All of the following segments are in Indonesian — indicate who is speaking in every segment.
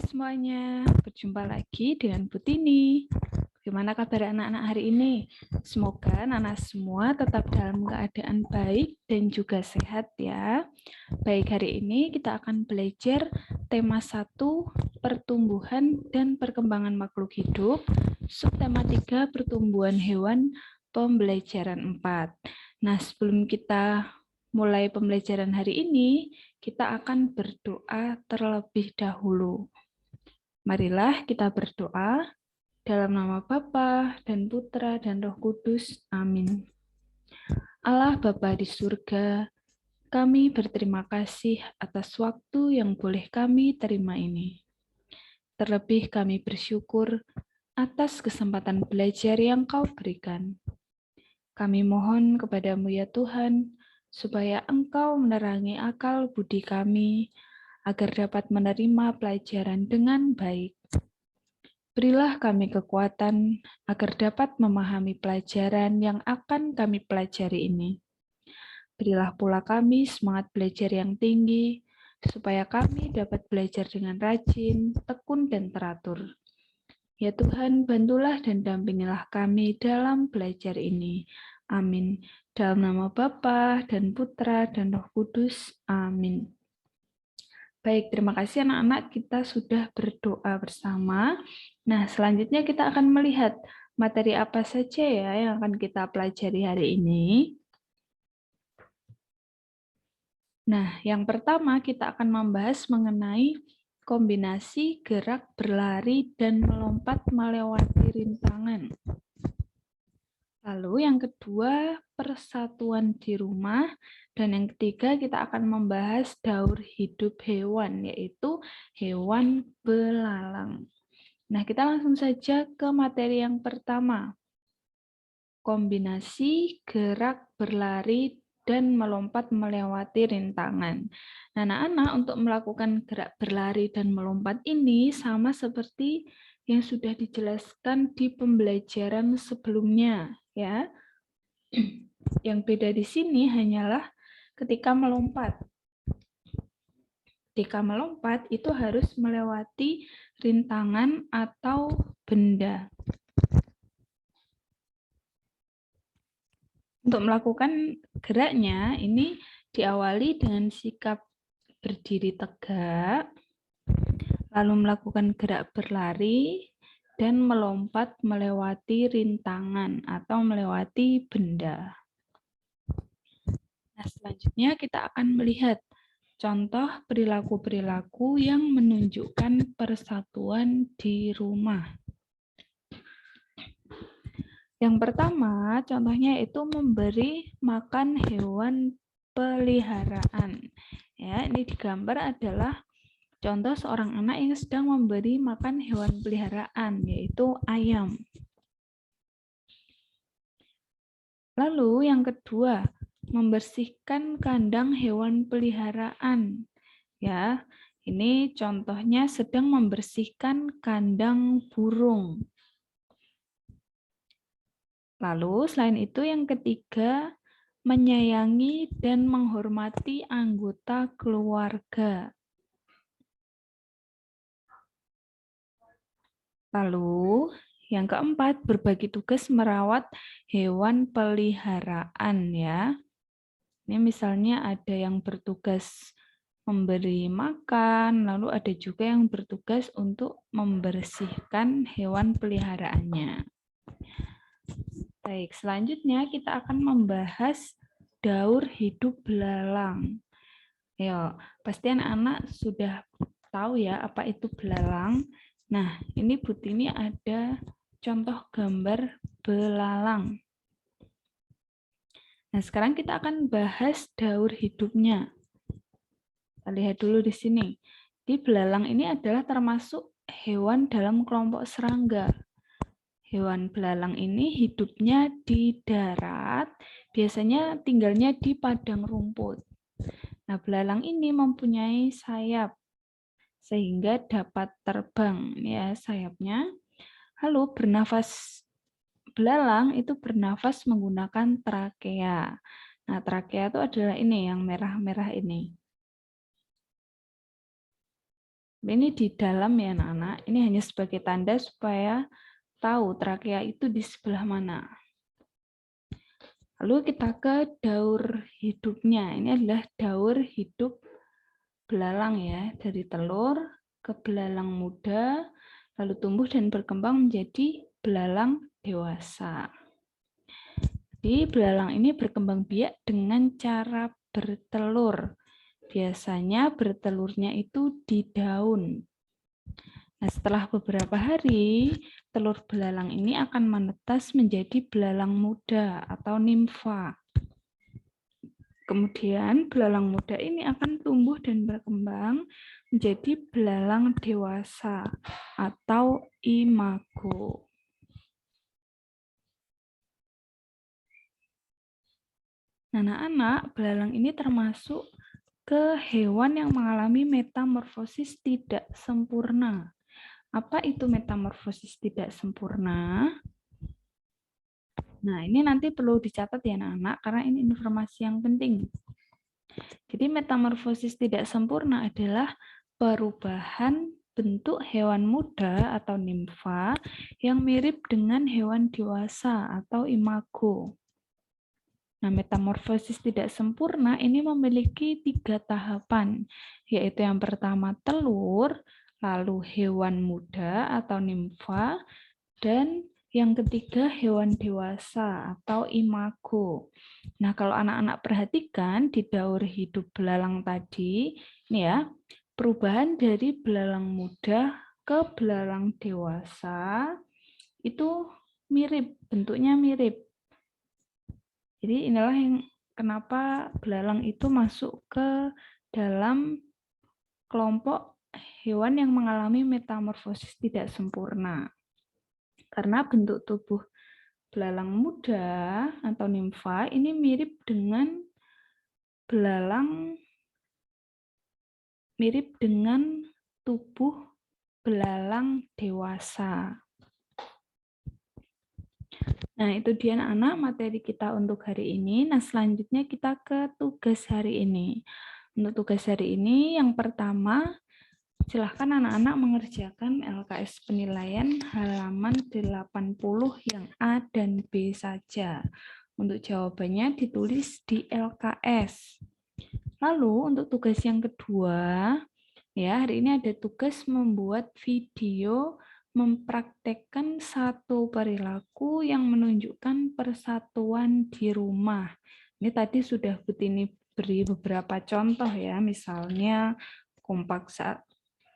Speaker 1: semuanya, berjumpa lagi dengan Bu Tini. Bagaimana kabar anak-anak hari ini? Semoga anak-anak semua tetap dalam keadaan baik dan juga sehat ya. Baik, hari ini kita akan belajar tema 1, pertumbuhan dan perkembangan makhluk hidup, subtema 3, pertumbuhan hewan, pembelajaran 4. Nah, sebelum kita mulai pembelajaran hari ini, kita akan berdoa terlebih dahulu. Marilah kita berdoa dalam nama Bapa dan Putra dan Roh Kudus. Amin. Allah Bapa di surga, kami berterima kasih atas waktu yang boleh kami terima ini. Terlebih kami bersyukur atas kesempatan belajar yang Kau berikan. Kami mohon kepadamu ya Tuhan, supaya Engkau menerangi akal budi kami, agar dapat menerima pelajaran dengan baik. Berilah kami kekuatan agar dapat memahami pelajaran yang akan kami pelajari ini. Berilah pula kami semangat belajar yang tinggi, supaya kami dapat belajar dengan rajin, tekun, dan teratur. Ya Tuhan, bantulah dan dampingilah kami dalam belajar ini. Amin. Dalam nama Bapa dan Putra dan Roh Kudus. Amin. Baik, terima kasih anak-anak, kita sudah berdoa bersama. Nah, selanjutnya kita akan melihat materi apa saja ya yang akan kita pelajari hari ini. Nah, yang pertama kita akan membahas mengenai kombinasi gerak berlari dan melompat melewati rintangan. Lalu yang kedua, persatuan di rumah. Dan yang ketiga, kita akan membahas daur hidup hewan, yaitu hewan belalang. Nah, kita langsung saja ke materi yang pertama. Kombinasi gerak berlari dan melompat melewati rintangan. Nah, anak-anak untuk melakukan gerak berlari dan melompat ini sama seperti yang sudah dijelaskan di pembelajaran sebelumnya, ya. Yang beda di sini hanyalah ketika melompat. Ketika melompat itu harus melewati rintangan atau benda. Untuk melakukan geraknya ini diawali dengan sikap berdiri tegak, lalu melakukan gerak berlari, dan melompat melewati rintangan atau melewati benda. Nah, selanjutnya kita akan melihat contoh perilaku-perilaku yang menunjukkan persatuan di rumah. Yang pertama, contohnya itu memberi makan hewan peliharaan. Ya, ini digambar adalah contoh seorang anak yang sedang memberi makan hewan peliharaan, yaitu ayam. Lalu yang kedua, membersihkan kandang hewan peliharaan. Ya, ini contohnya sedang membersihkan kandang burung. Lalu selain itu yang ketiga, menyayangi dan menghormati anggota keluarga. Lalu yang keempat, berbagi tugas merawat hewan peliharaan ya. Ini misalnya ada yang bertugas memberi makan, lalu ada juga yang bertugas untuk membersihkan hewan peliharaannya. Baik, selanjutnya kita akan membahas daur hidup belalang. Ya, pasti anak-anak sudah tahu ya apa itu belalang. Nah, ini Bu Tini ada contoh gambar belalang. Nah, sekarang kita akan bahas daur hidupnya. Kita lihat dulu di sini. Di belalang ini adalah termasuk hewan dalam kelompok serangga. Hewan belalang ini hidupnya di darat, biasanya tinggalnya di padang rumput. Nah, belalang ini mempunyai sayap, sehingga dapat terbang ya sayapnya. Lalu bernafas, belalang itu bernafas menggunakan trakea. Nah, trakea itu adalah ini yang merah-merah ini. Ini di dalam ya anak-anak, ini hanya sebagai tanda supaya tahu trakea itu di sebelah mana. Lalu kita ke daur hidupnya. Ini adalah daur hidup belalang ya, dari telur ke belalang muda, lalu tumbuh dan berkembang menjadi belalang dewasa. Jadi belalang ini berkembang biak dengan cara bertelur. Biasanya bertelurnya itu di daun. Nah, setelah beberapa hari, telur belalang ini akan menetas menjadi belalang muda atau nimfa. Kemudian belalang muda ini akan tumbuh dan berkembang menjadi belalang dewasa atau imago. Nah, anak-anak, belalang ini termasuk ke hewan yang mengalami metamorfosis tidak sempurna. Apa itu metamorfosis tidak sempurna? Nah, ini nanti perlu dicatat ya anak-anak, karena ini informasi yang penting. Jadi metamorfosis tidak sempurna adalah perubahan bentuk hewan muda atau nimfa yang mirip dengan hewan dewasa atau imago. Nah, metamorfosis tidak sempurna ini memiliki 3 tahapan, yaitu yang pertama telur, lalu hewan muda atau nimfa, dan yang ketiga hewan dewasa atau imago. Nah, kalau anak-anak perhatikan di daur hidup belalang tadi, ini ya, perubahan dari belalang muda ke belalang dewasa itu mirip, bentuknya mirip. Jadi inilah yang kenapa belalang itu masuk ke dalam kelompok hewan yang mengalami metamorfosis tidak sempurna. Karena bentuk tubuh belalang muda atau nimfa ini mirip dengan tubuh belalang dewasa. Nah, itu dia anak-anak materi kita untuk hari ini. Nah, selanjutnya kita ke tugas hari ini. Untuk tugas hari ini, yang pertama, silahkan anak-anak mengerjakan LKS penilaian halaman 80 yang A dan B saja. Untuk jawabannya ditulis di LKS. Lalu, untuk tugas yang kedua, ya, hari ini ada tugas membuat video mempraktekkan satu perilaku yang menunjukkan persatuan di rumah. Ini tadi sudah Butini beri beberapa contoh ya, misalnya kompak saat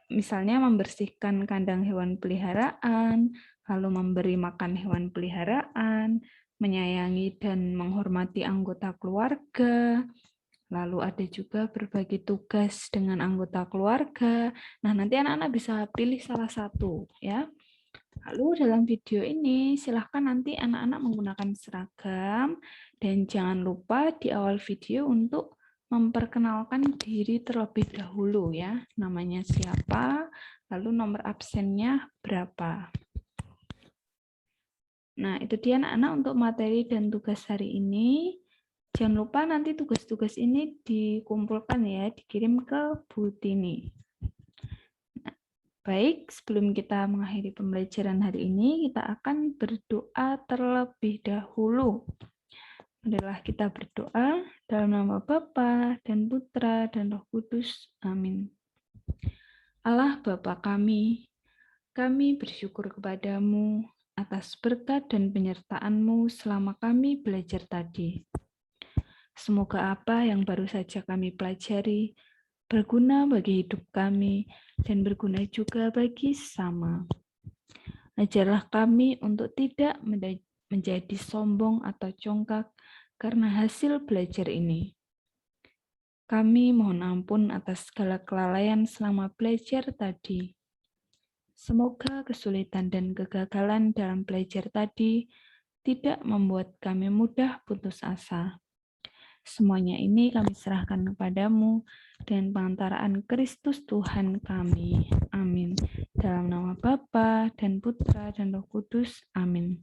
Speaker 1: misalnya membersihkan kandang hewan peliharaan, lalu memberi makan hewan peliharaan, menyayangi dan menghormati anggota keluarga, lalu ada juga berbagi tugas dengan anggota keluarga. Nah, nanti anak-anak bisa pilih salah satu ya. Lalu dalam video ini silahkan nanti anak-anak menggunakan seragam dan jangan lupa di awal video untuk memperkenalkan diri terlebih dahulu ya. Namanya siapa, lalu nomor absennya berapa. Nah, itu dia anak-anak untuk materi dan tugas hari ini. Jangan lupa nanti tugas-tugas ini dikumpulkan ya, dikirim ke Bu Tini. Nah, baik, sebelum kita mengakhiri pembelajaran hari ini, kita akan berdoa terlebih dahulu. Marilah kita berdoa dalam nama Bapa dan Putra dan Roh Kudus. Amin. Allah Bapa kami bersyukur kepadamu atas berkat dan penyertaan-Mu selama kami belajar tadi. Semoga apa yang baru saja kami pelajari berguna bagi hidup kami dan berguna juga bagi sesama. Ajarlah kami untuk tidak menjadi sombong atau congkak karena hasil belajar ini. Kami mohon ampun atas segala kelalaian selama belajar tadi. Semoga kesulitan dan kegagalan dalam belajar tadi tidak membuat kami mudah putus asa. Semuanya ini kami serahkan kepadamu dengan pengantaraan Kristus Tuhan kami. Amin. Dalam nama Bapa dan Putra dan Roh Kudus. Amin.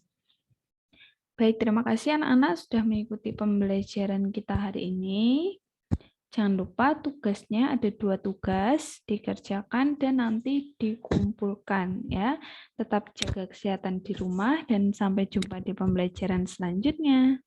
Speaker 1: Baik, terima kasih anak-anak sudah mengikuti pembelajaran kita hari ini. Jangan lupa tugasnya ada 2 tugas, dikerjakan dan nanti dikumpulkan ya. Tetap jaga kesehatan di rumah dan sampai jumpa di pembelajaran selanjutnya.